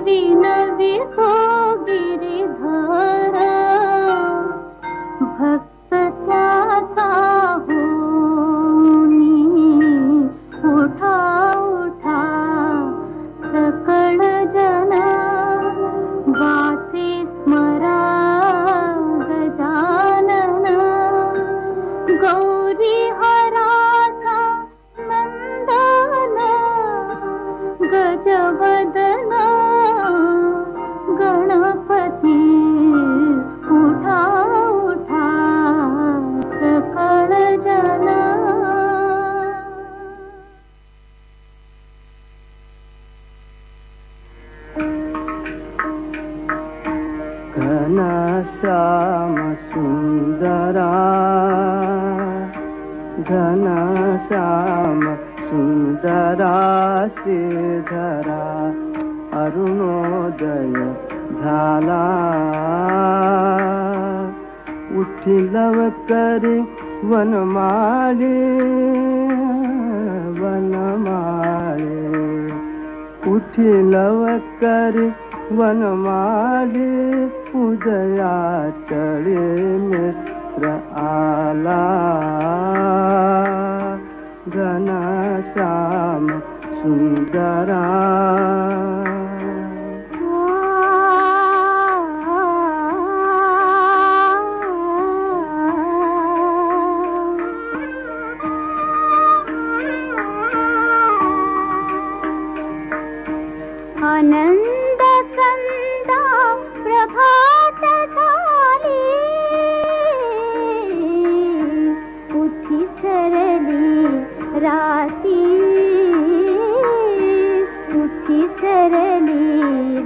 विनवी को गिरिधर भक्त त्याचा होनी उठा उठा सकळ जन वाचे स्मरा गजानन गौरी हराचा नंदन गजवदन गणपती उठा उठा सकळ जन घनश्याम सुंदरा घनश्याम सुंदरा श्रीधरा अरुणोदय झाला उठी लवकरी वनमाळे वनमाळे उठी लवकरी वनमाळे उदया चळे मित्र आला घनश्याम सुंदरा आनंद संदा प्रभात झाली उठी सरली राती उठी सरली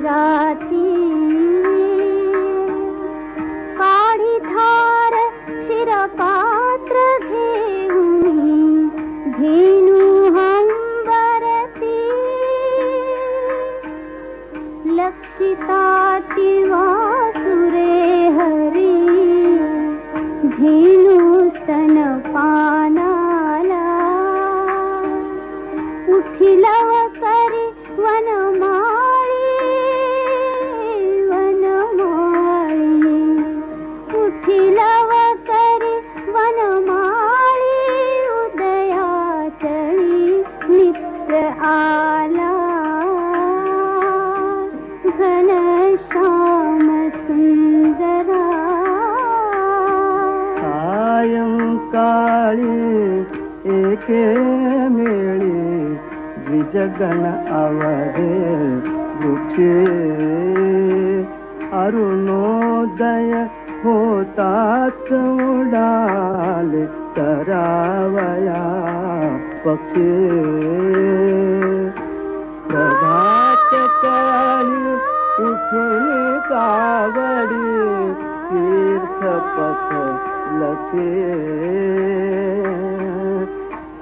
राती काळी धार शिरपात्र घेऊनी धेनु हंबरती लक्षिताति वासुरे हरी धेनु स्तनपानाला उठी लवकरी वनमाळी वनमाळी उठी लवकरी वनमाळी उदया चळी मित्र आला घनश्याम सुंदरा सायंकाळी एके मेळी द्विजगण आवरे वृक्षे अरुणोदय होताच उडाले करावया पक्षी प्रभात काळी उठून कावडी तीर्थपथ लखे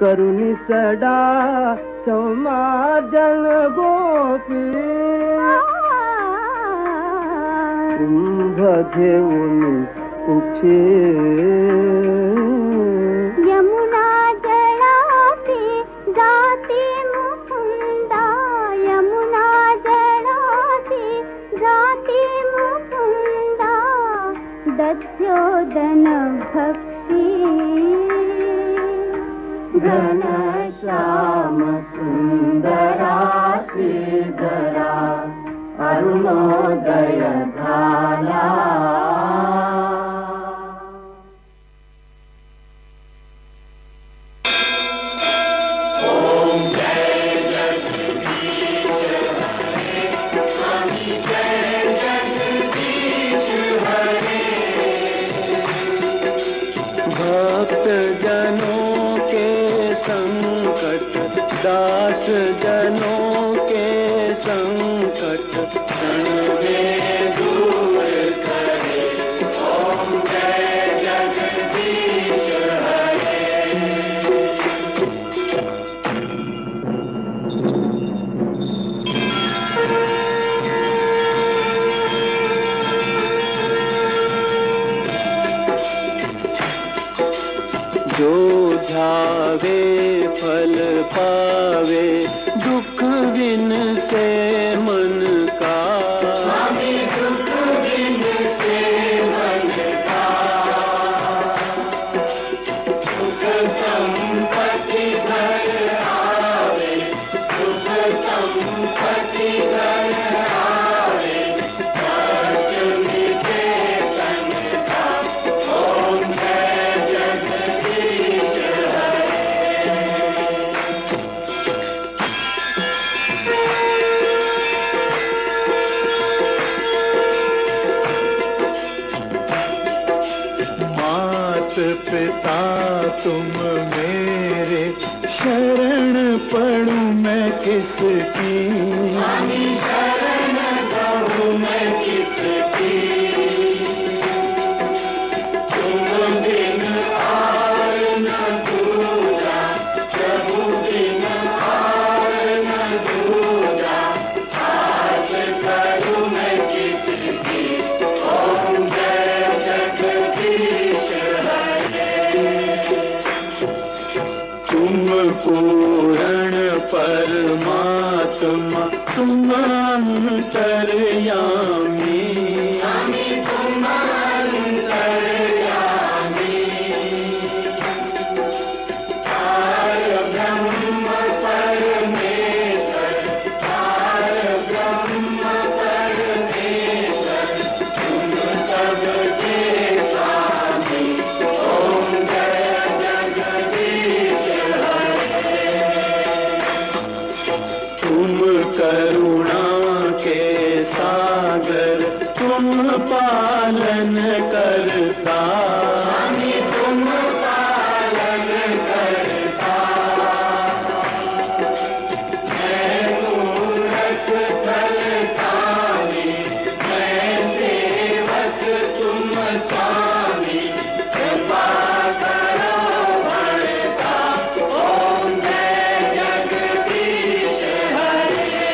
करुणी सडा समाजन गोपी कुंभ घेऊन उठे यमुना जळाती जाती मुकुंदा यमुना जळाती जाती मुकुंदा दध्योदन भक्षी घनश्याम सुंदरा श्रीधरा अरुणोदय झाला भक्त जनों के संकट दास जनों के संकट क्षण में दूर करे ओम जय जगदीश जो ध्यावे फल पावे दुख विन से मन का पिता तुम मेरे, शरण पढ़ूं मैं किसकी? स्वामी शरण कहूं मैं किसकी? तुम बिन आर न दूजा, प्रभु बिन आर न दूजा, आस करूं मैं किसकी? ओम जय जगदीश हरे। तुम पूर्ण परमात्मा, तुम अंतर्यामी, स्वामी तुम अंतर्यामी। पार ब्रह्म परमेश्वर, पार ब्रह्म परमेश्वर, तुम सबके स्वामी। ओम जय जगदीश हरे। तुम करुणा के सागर, तुम पालन करता, स्वामी तुम पालन करता। मैं मूरख फलदानी, मैं सेवक तुम स्वामी, कृपा करो भरता। ओम जय जगदीश हरे।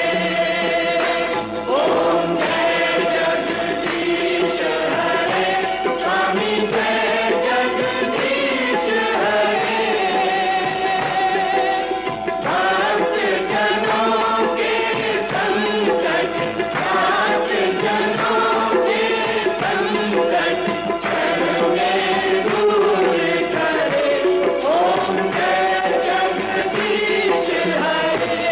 ओम जय जगदीश हरे। स्वामी जय जगदीश हरे। भक्त जनों के संकट, भक्त जनों के संकट, क्षण में दूर करे। ओम जय जगदीश हरे।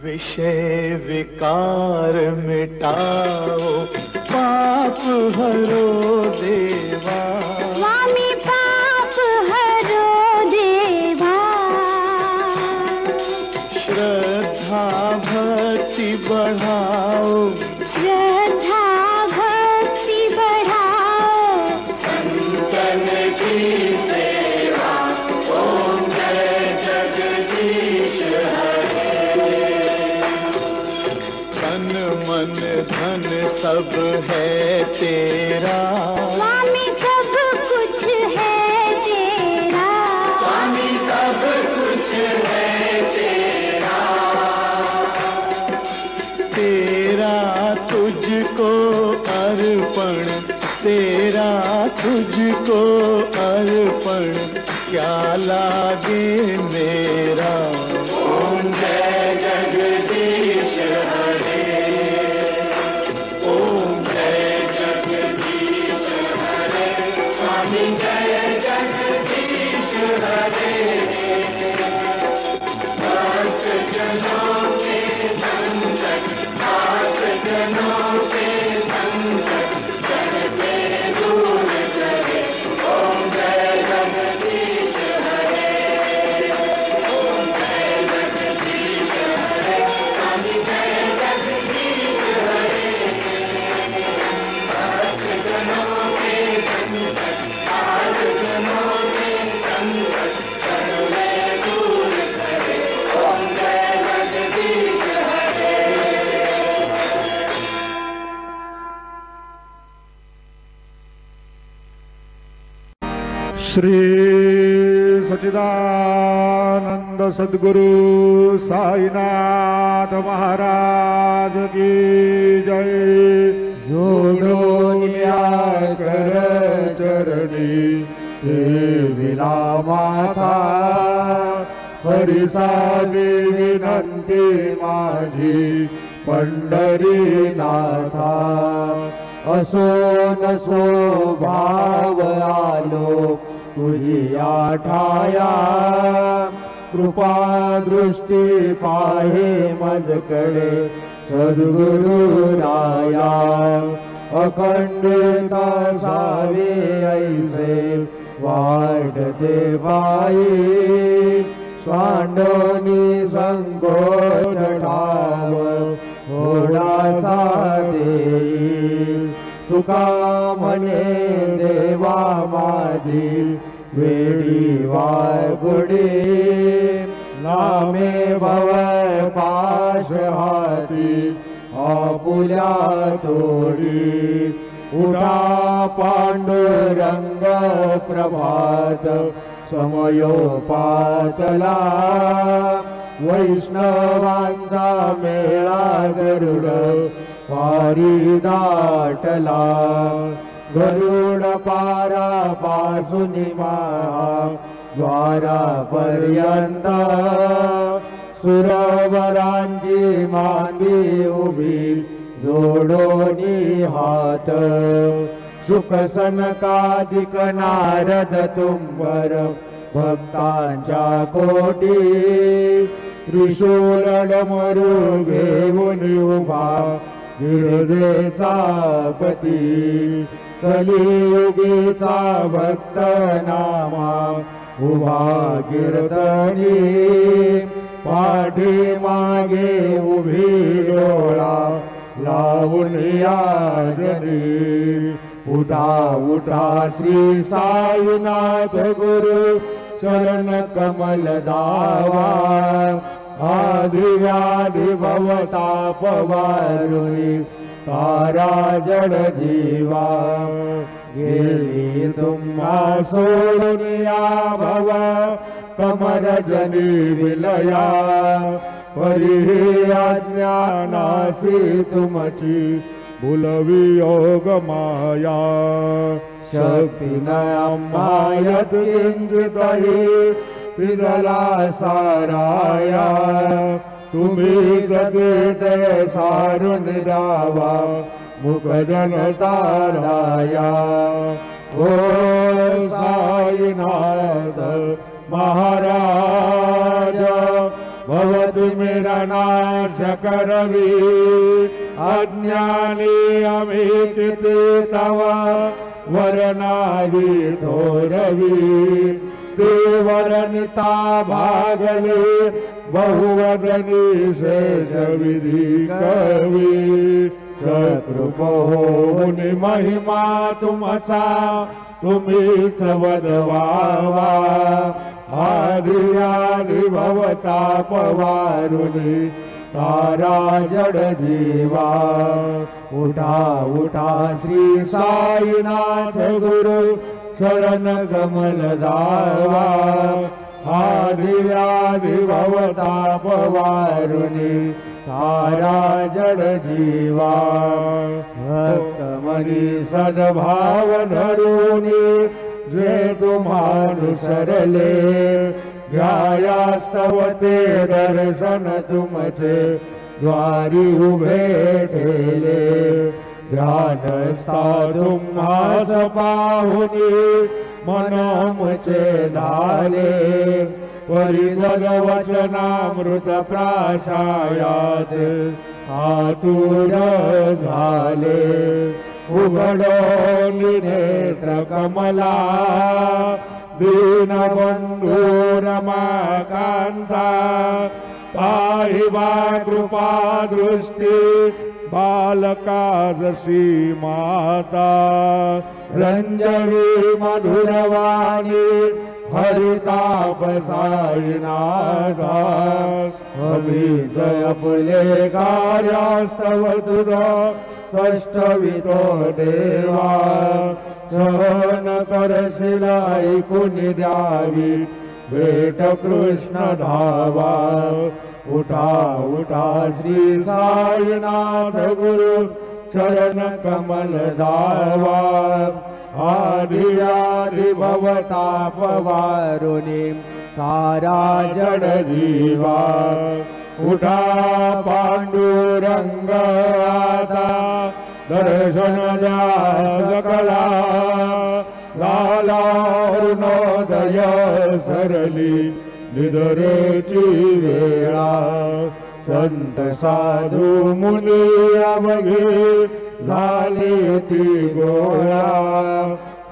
विषय विकार मिटाओ, पाप हरो देवा, स्वामी पाप हरो देवा। श्रद्धा भक्ति बढ़ाओ, श्रद्धा भक्ति बढ़ाओ, संतन की सेवा। ओम जय जगदीश हरे। तन मन धन सब है तेरा, स्वामी सब कुछ है तेरा। स्वामी सब कुछ है तेरा। तेरा तुझको अर्पण, तेरा तुझको अर्पण, क्या लागे मेरा? ओम जय जगदीश हरे। ओम जय जगदीश हरे। स्वामी जय जगदीश हरे। भक्त जनों के संकट, भक्त जनों के संकट, क्षण में दूर करे। ओम जय जगदीश हरे। ओम जय जगदीश हरे। स्वामी जय जगदीश हरे। भक्त जनों के संकट, भक्त जनों के संकट, क्षण में दूर करे। ओम जय जगदीश हरे। श्री सच्चिदानंद सद्गुरु साईनाथ महाराज की जय। जोडो कर चरणी विला माथा, हरिसावी विनंती माझी पंढरीनाथा। असो नसो भाव आलो तुझी आठाया, कृपा दृष्टी पाहे मजकडे सद्गुरु राया। अखंडित सावे ऐसे वाढते बाई, सांडोनी संकोच ठाव थोडासा देई तुका म्हणे देवा माझी वेडी वागुडी नामे भव पाश हाती आपुल्या तोडी उठा पांडुरंग प्रभात समयोपातला वैष्णवांचा मेळा गरुड पारी दाटला गरुड पारा पासून द्वारापर्यंत सुरवरांची मांदी उभी जोडोनी हात सुख सनकादिक नारद तुंबर भक्तांच्या कोटी त्रिशूल डमरू घेऊन उभा गिरजेचा पती कलियुगीचा भक्त नामा उभा कीर्तनी पाठी मागे उभी डोळा लावून याजनी उठा उठा श्री साईनाथ गुरु चरण कमल दावा आदिव्याधि भवताप वारुणी तारा जड जीवा गेली तुम्हा सोडून या भव कमर जनी विलया परी अज्ञानासी तुमची भुलवी योग माया शक्ती नयमायत किंचितही पिजला साराया तुम्ही जगते सारून द्यावा मुखजन ताराया ओ साईनाथ महाराज भवतु मेरा नाश करवी अज्ञानी अमी किती तवा वरनावी थोरवी देवरनिता भागले बहुवदनी शेष विधी कवी सकृप होऊन महिमा तुमचा तुम्हीच वदवावा आदिव्याधि भवताप वारुणी तारा जड जीवा उठा उठा श्री साईनाथ गुरु शरण कमल दावा आदिव्याधि भवताप वारुणी तारा जड जीवा भक्त मनी सद्भाव धरुणी जे तुम्हानुसरले ध्यायास्तव ते दर्शन तुमचे द्वारी उभे ठेले ध्यानस्था तुम्हास पाहुनी मनमुचे झाले परिदग वचनामृत प्राशायात आतुर झाले उघडो नेत्र कमला दीनबंधू रमाकांता पाहि वा कृपा दृष्टी बालका जशी माता रंजनी मधुरवाणी हरिताप साईनाथा अभिज आपले कार्यास्तव तुझा कष्टवितो देवा सहन करशील ऐकून द्यावी भेट कृष्ण धावा उठा उठा श्री साईनाथ गुरु चरण कमल दावा आदिव्याधि भवताप वारुणी तारा जड जीवा उठा पांडुरंग आता दर्शन द्या सकला झाला अरुणोदय सरली निधरेची वेळा संत साधू मुनी अवघे झाले ती गोळा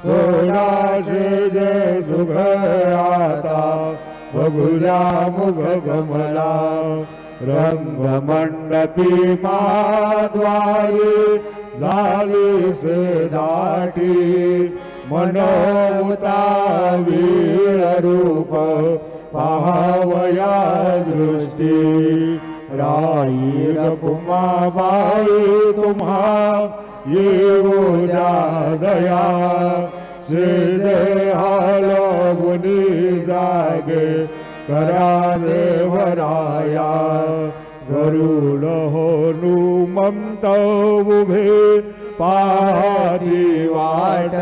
सोडाशे जे सुख आता बघूया मुग गमला रंगमंडपी माद्वारी झाली से दाटी मनोता वीर रूप पाहावया दृष्टी राई रकुमाबाई तुम्हा येऊ द्या दया श्री हालो गुनी जागे करा देवराया गरुड होनू ममत उभे पाहती वाट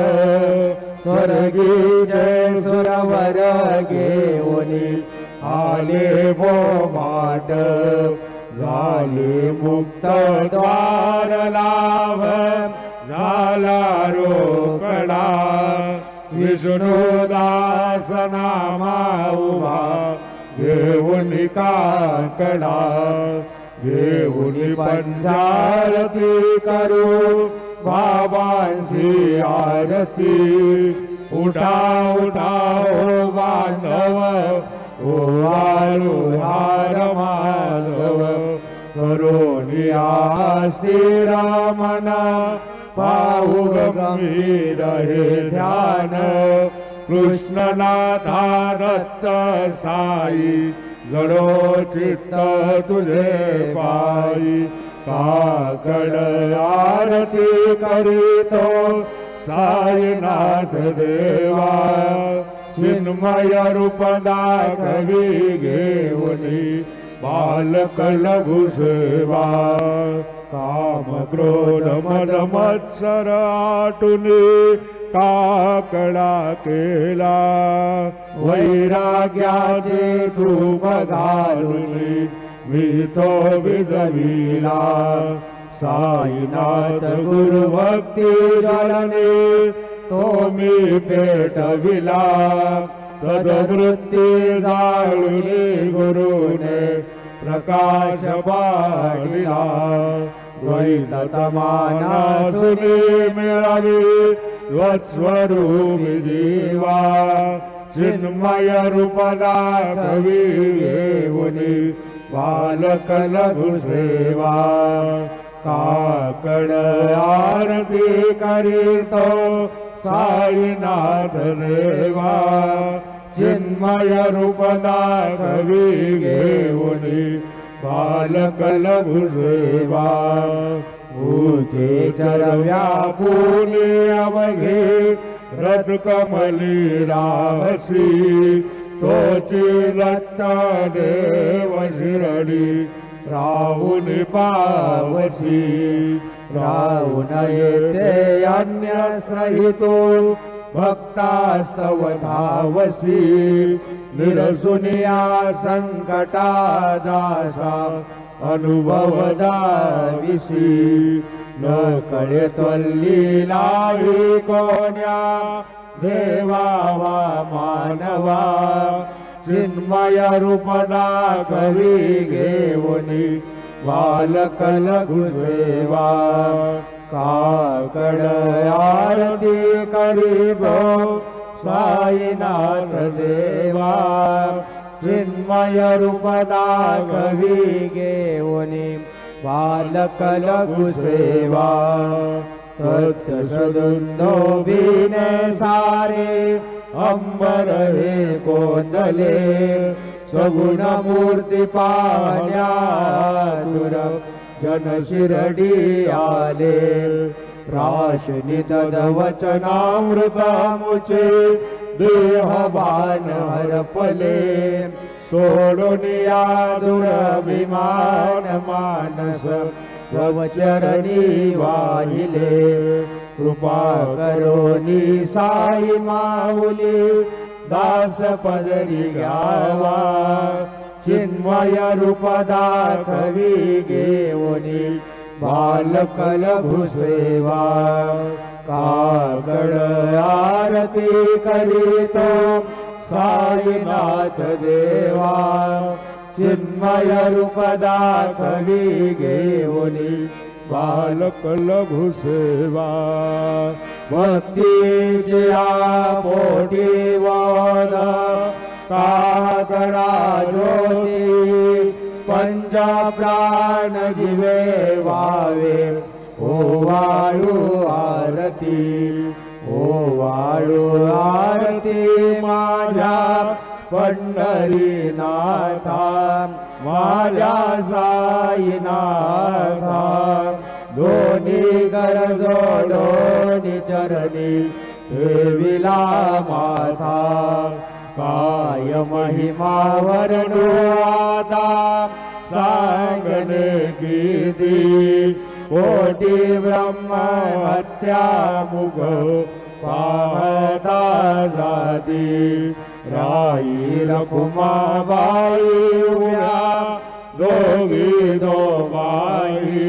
स्वर्गी जय सुरवर घेऊनी आले बोमाट झाले मुक्त द्वार लाभ झाला रोकडा विष्णुदास नामा उभा घेऊन काकडा घेऊन पंचारती करू बाबांची आरती उठा उठा ओ बांधव ओ आलो हार माधव करोनिया श्रीरामना पाहू गंभीर हे ध्यान कृष्णनाथा दत्त साई जडो चित्त तुझे पायी काकड आरती करीतो साईनाथ देवा चिन्मय रूप दाखवी घेऊनी बालक लघु सेवा काम क्रोध मद मत्सर आटुनी काकडा केला वैराग्याचे धूप घालुनी मी तो विजविला साईनाथ गुरु भक्ती जलने तो मी पेटविला तदवृत्ती जाळुनी गुरुने प्रकाश पाडिला द्वैत तमानासुनी मिळावी स्वस्वरूपी जीवा चिन्मय रूप दाखवी घेऊनी बालक लघु सेवा काकड आरती करीतो साईनाथ देवा चिन्मय रूप दाखवी घेऊनी बालक लघु सेवा भूते चर व्यापुनी अवघे रथ कमली राहसी तोची दत्त देव शिरडी राहुन पावसी राहुन येते अन्यश्रहितो भक्तास्तव धावसी निरसुनिया संकटा दासा अनुभव दाविसी न कळे त्वल्ली लावी कोण्या देवा वा मानवा चिन्मय रूप दाखवी घेऊनी बालक लघु सेवा काकड आरती करीतो साईनाथ देवा चिन्मय रूप दाखवी घेऊनी बालक लघु सेवा तत्सदुंदो विने सारे अंबर हे कोंदले सगुण मूर्ती पाहण्या तुर जन शिरडी आले राशनी तद वचनामृतामुचे देहभान हरपले सोडून या दुरभिमान मानस वचरणी वाहिले कृपा करोनी साई माऊली दास पदरी घ्यावा चिन्मय रूप दाखवी घेऊनी बालक लघु सेवा काकड आरती करीतो साईनाथ देवा चिन्मय रूप दाखवी घेऊनी बालक लघु सेवा भक्तीच्या पोटी वाद काकड प्राण जीवे वावे ओवाळू आरती ओवाळू आरती माझ्या पंढरीनाथा माझ्या साईनाथा दोन्ही कर जोडोनी चरणी ठेविला माथा काय महिमा वर्णू आता सांगणे किती कोटी ब्रह्म हत्या मुग पाहता जाती राई रखुमाबाई उया दोघी दोघाई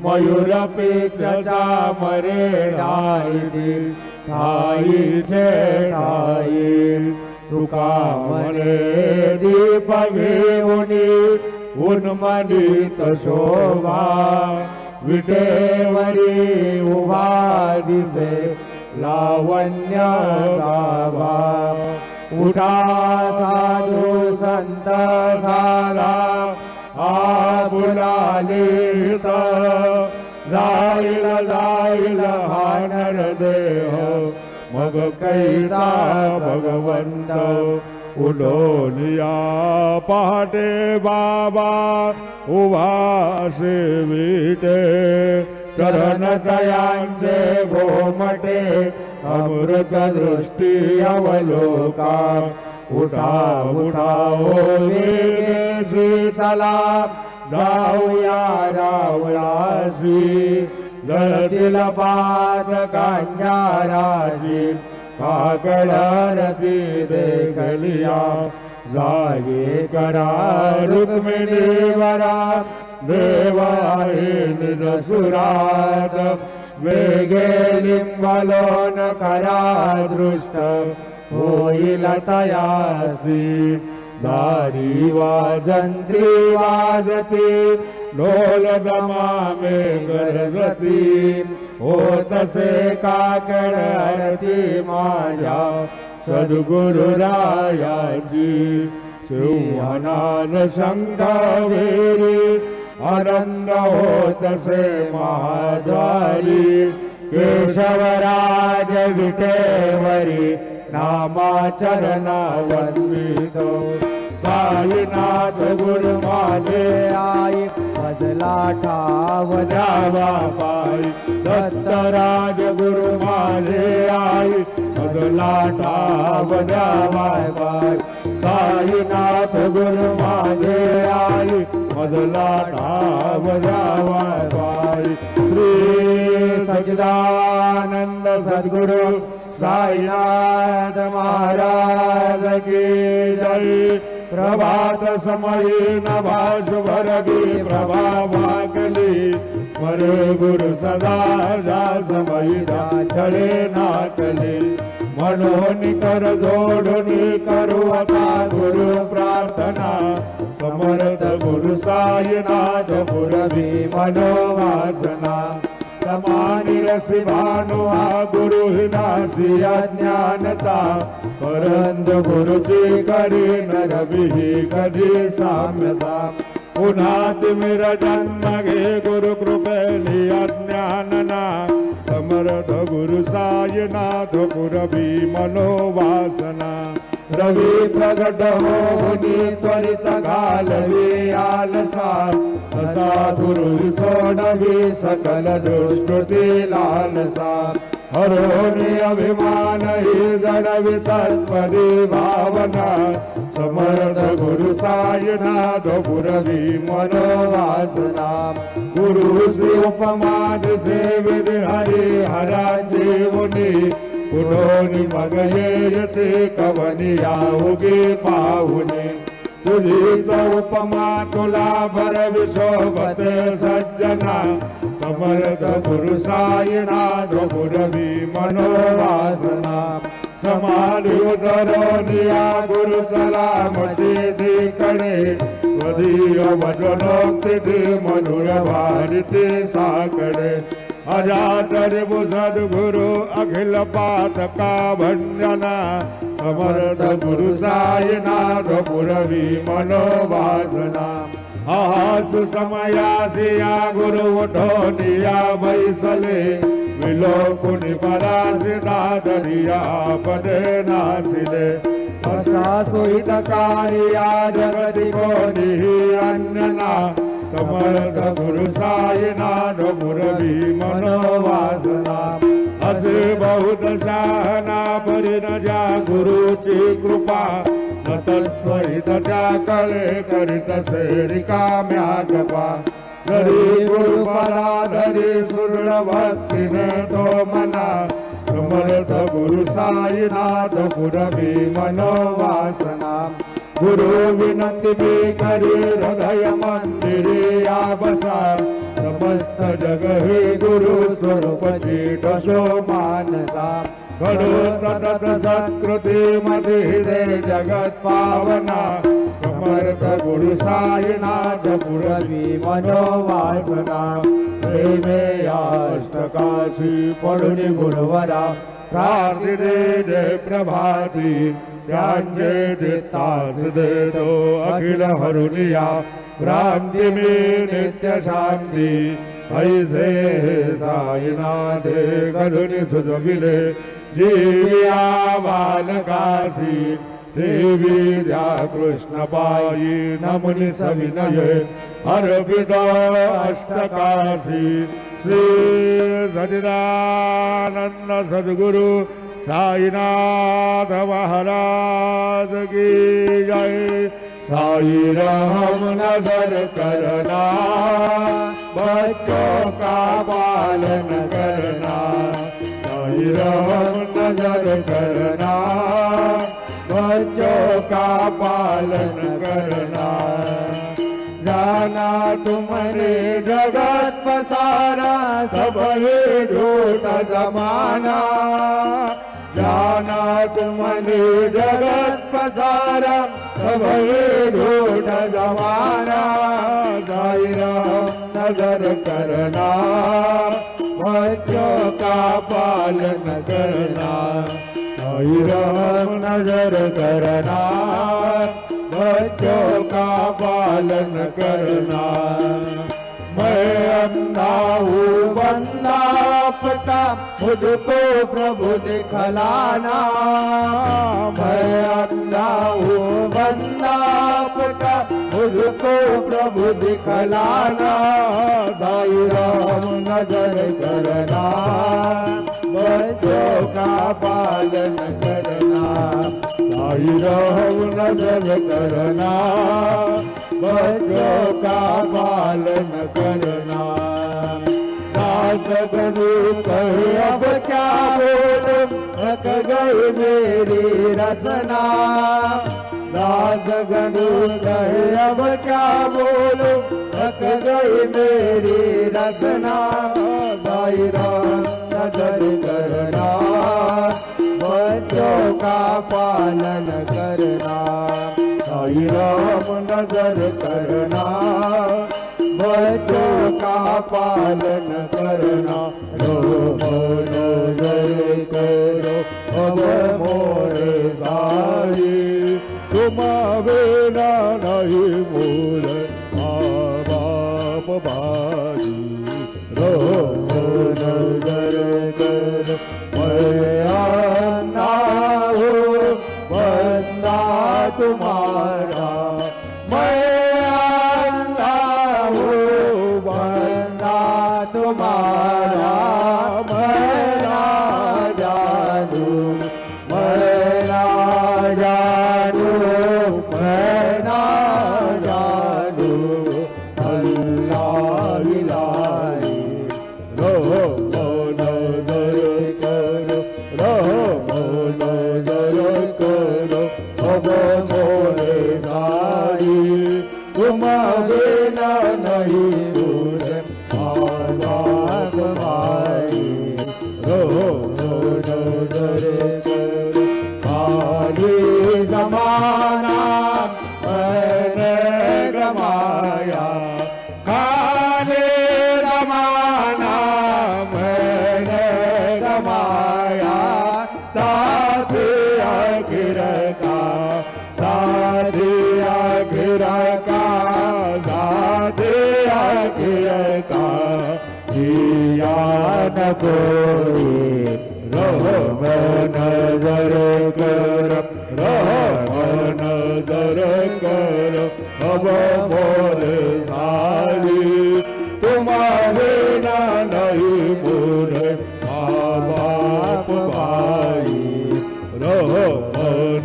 मयूर पिचचा मरे ढाई ठाई ठाई तुका मने दीप घेऊनी उन्मनीत शोभा विटेवरी उभा दिसे लावण्य गाभा उठा साधू संत साधा आपुलालित जाईल जाईल हा नरदेह मग कैसा भगवंत उडोलिया पहाटे बाबा उभा सेविते चरण दयांचे गोमटे अमृत दृष्टी अवलोका उठा उठा ओ वेगेसी चला जाऊया रावळासी जळतील पातकांच्या राजी काकड आरती देखलिया जागे करा रुक्मिणी वरा देव आहे निज सुरात वेगे लिंबलोन करा दृष्ट होईल तयासी दारी वाजंत्री वाजती ढोल दमामे गरजती होतसे काकड आरती माझ्या सद्गुरुरायाची शिवनान शंखवेरी आनंद होतसे महाद्वारी केशवराज विटेवरी नामाचरणा वन्वितो साईनाथ गुरु माझे आई भजला ठाव द्यावा पायी दत्तराज गुरु माझे आई भजला ठाव द्यावा पायी साईनाथ गुरु माझे आई भजला ठाव द्यावा पायी श्री सच्चिदानंद सद्गुरु साईनाथ महाराज की जय प्रभात समयी नभा शुभरगी प्रभा वाकली मरे गुरु सदा जा समयी छळे नाकली म्हणून कर जोडुनी करू आता गुरु प्रार्थना समर्थ गुरु साईनाथ पुरवी मनोवासना समानी रसी भानु हा गुरु हिनासी अज्ञानता परंद गुरुची करी नरविही कधी साम्यता पुन्हा तिमिर जन्म घे गुरु कृपेली अज्ञानना समर्थ गुरु साईनाथ पुरवी मनोवासना रवी प्रगट होनी त्वरित घालवी आलसा असा गुरु सोडवी सकल दुष्कृती लालसा हरोनी अभिमान ही जडवी तत्पदी भावना समर्थ गुरु साईनाथ पुरवी मनोवासना गुरु श्री उपमा दिसे विधि हरी हराची मुनी पुढोनी मग येते कवनिया उगी पाहुने तुझीच उपमा तुला भर विशोभते सज्जना समर्थ गुरु साईनाथ पुरवी मनोवासना समाधी उदरोनिया गुरु सलामती दिकडे वधीय वचनोक्ती मधुर भारती साकडे अजातरि सद्गुरु अखिल पातका भंजना समर्थ गुरु साईनाथ पुरवी मनोवासना सुसमयासिया गुरु उठोनिया बैसले विलोकुनि परासि दादरिया पदे नासिले असासुहितकारिया जगति कोनि अन्यना समर्थ गुरु साईनाथ मुरली मनोवासना असे बहुत शाहना परी न जा गुरुची कृपा न तत्सहित त्या कळे करीत से रिकाम्या जपा धरी गुरुपदा धरी सुदृढ भक्तीने तो मना समर्थ गुरु साईनाथ पुरवी मनोवासना गुरु विनंती मी करी हृदय मंदिरी या बसा समस्त जग हे गुरु स्वरूपची दशो मानसा घडो सतत सत्कृती मध्ये दे जगत पावना समर्थ गुरु साईनाथ पुरवी मनोवासना प्रेमे अष्टकाशी पडुनि गुरुवरा प्रार्थिते जय प्रभाती त्यांचे चित्तास देतो अखिल हरुनिया क्रांती में नित्य शांती ऐसे साईनाथे करुणी सुजविले जीविया बालकासी देवी द्या कृष्ण पायी नमुनि सविनये अर्पित अष्टकाशी श्री सच्चिदानंद सद्गुरु साईनाथ महाराज की जय। साई राम नजर करना बच्चों का पालन करना साई राम नजर करना बच्चों का पालन करना जाना तुम्हारे जगत पसारा सब है झूठ जमाना जाना तुम्हारे जगत पसारा सब है झूठ जमाना साई राम नजर करना बच्चों का पालन करना साई राम नजर करना बच्चों का पालन करना मैं अंधा हूँ बंदा पता मुझको प्रभु दिखलाना मैं अंधा हूँ बंदा पता मुझको प्रभु दिखलाना साई राम नजर करना बच्चों का पालन करना साई राम नजर करना बच्चों का पालन करना दास बनु कहे अब क्या बोलूं थक गई मेरी रचना दास बनु कहे अब क्या बोलूं थक गई मेरी रचना साई राम नजर करना बच्चों का पालन करना साई राम नजर करना बच्चों का पालन करना रो नजर करो अब मोरे साई तुम बिना नहीं मोर बाप भाई रो नजर करो मैं बंदा तुम्हारा मैं अंधा हूँ बंदा तुम्हारा मैं ना जानू मैं ना जानू मैं ना जानू अल्लाह इलाही रो नजर करो नजर करो अब मोरे साई तुम बिना नहीं दूर भाई रो नजर करो खाली जमाना मैंने गमाया खाली जमाना मैंने गमाया साथी आखिर का साथी आखिर का न कोई रहम नजर कर रहम नजर कर अब मोरे सारी तुम्हारे ना नहीं मोरे माँ बाप भाई रहम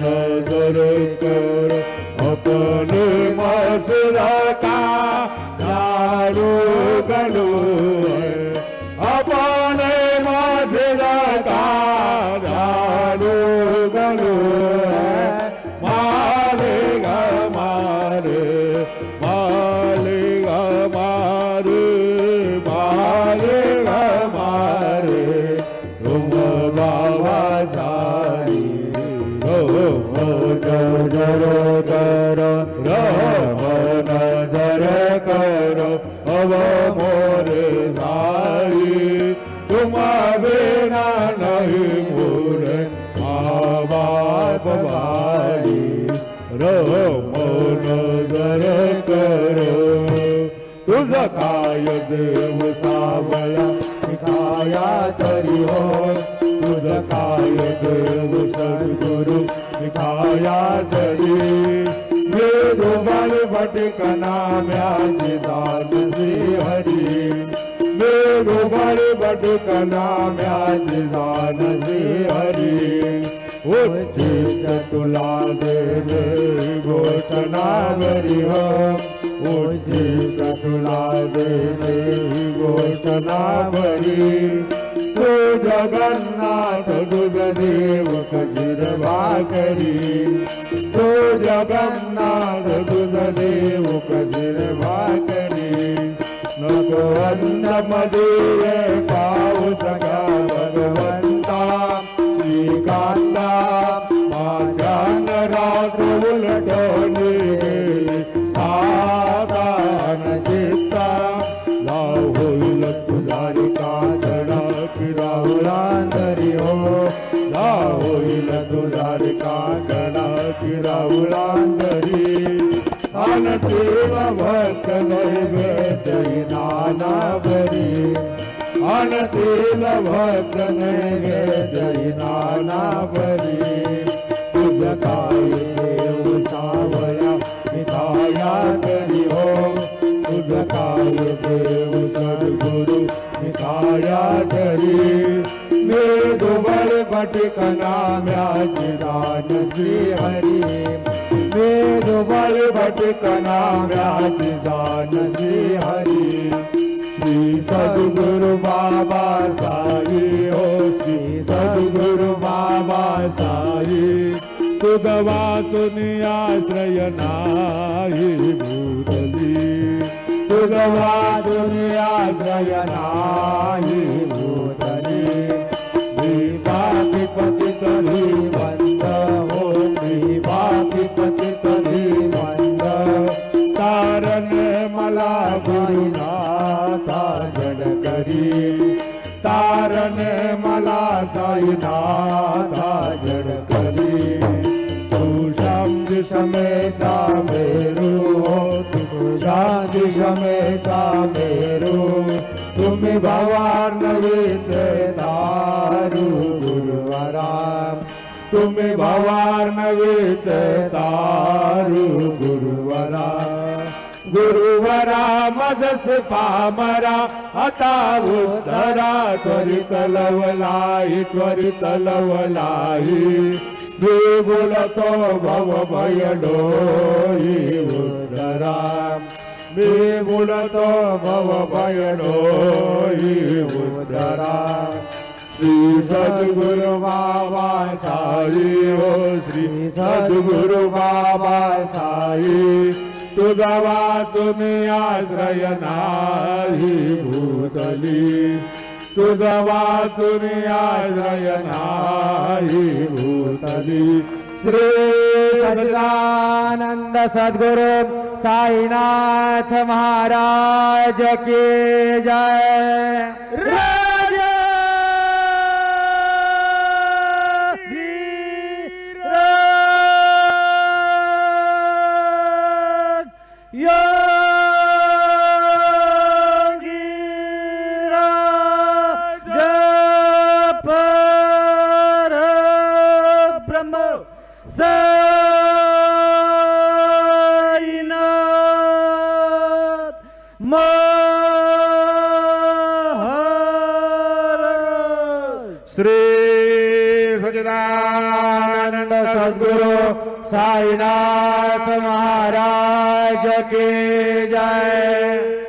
नजर कर अपने मसरा का दारू गलू अपने मसरा का दारू गलू मारेगा मारे मारेगा मारे मारेगा मारे तुम बाबा सारी नजर करो रहम नजर करो अब मोरे सारी तुम बिना नहीं मोरे माँ बाप भाई रहम नजर करो तुझ काय देव सावया दिखाया तरी हो तुझ काय देव सद्गुरु दिखाया तरी मेरु बल भटकना म्याजी दान से हरि मेरु बल भटकना म्याजी दान से हरि उचित तुला दे घोषणा बरी हो उचित तुला दे घोषणा बरी तो जगन्नाथ दुज देव कजिर भाकरी तो जगन्नाथ दुज देव कजिर भाकरी नको अन्न मदे पाऊ सका भगवंता श्रीकांता माझ्यान रात्र उलटवणे आदान चित्ता लाव होईल तुझारी कातडा की राहुलांतरी हो लाव होईल तुझारी कातडा की राहुलांतरी अनतीव भक्त नैवेद्य नाना बरी अनतीव भक्त नैवेद्य नाना बरी तुझ काय देव सावया निकाया तरी हो तुझ काय देव सद्गुरु निकाया तरी मेरु बल भटकना म्याजी दान से हरि मेरु बल भटकना म्याजी दान से हरि श्री सद्गुरु बाबा साई हो श्री सद्गुरु बाबा साई तुगवा तुनि आश्रय नाही भूतली तुगवा तुनि आश्रय नाही भूतली बाकी पति कभी बंद हो बाकी पति कभी बंद तारन मला गुरुनाथा जड करी तारन मला साईनाथा जड करी तू शांति समेता मेरू हो तू शांति समेता मेरू तुम्ही भवार नवीते दारू गुरुवरा तुम्ही भवार नवीते दारू गुरुवरा गुरुवरा मजस पामरा आता उद्धरा त्वरित लवलाई त्वरित लवलाई मी बोलतो भव भय डोई उद्धरा मी बोलतो भव भय डोई उद्धरा श्री सद्गुरु बाबा साई हो श्री सद्गुरु बाबा साई तुझा वाचून आश्रय नाही भूतली तुझा वाचून आश्रय नाही भूतली श्री सच्चिदानंद सद्गुरु साईनाथ महाराज की जय। योगी राज शंभो साईनाथ महाराज श्री सच्चिदानंद सद्गुरु साईनाथ महाराज की जय।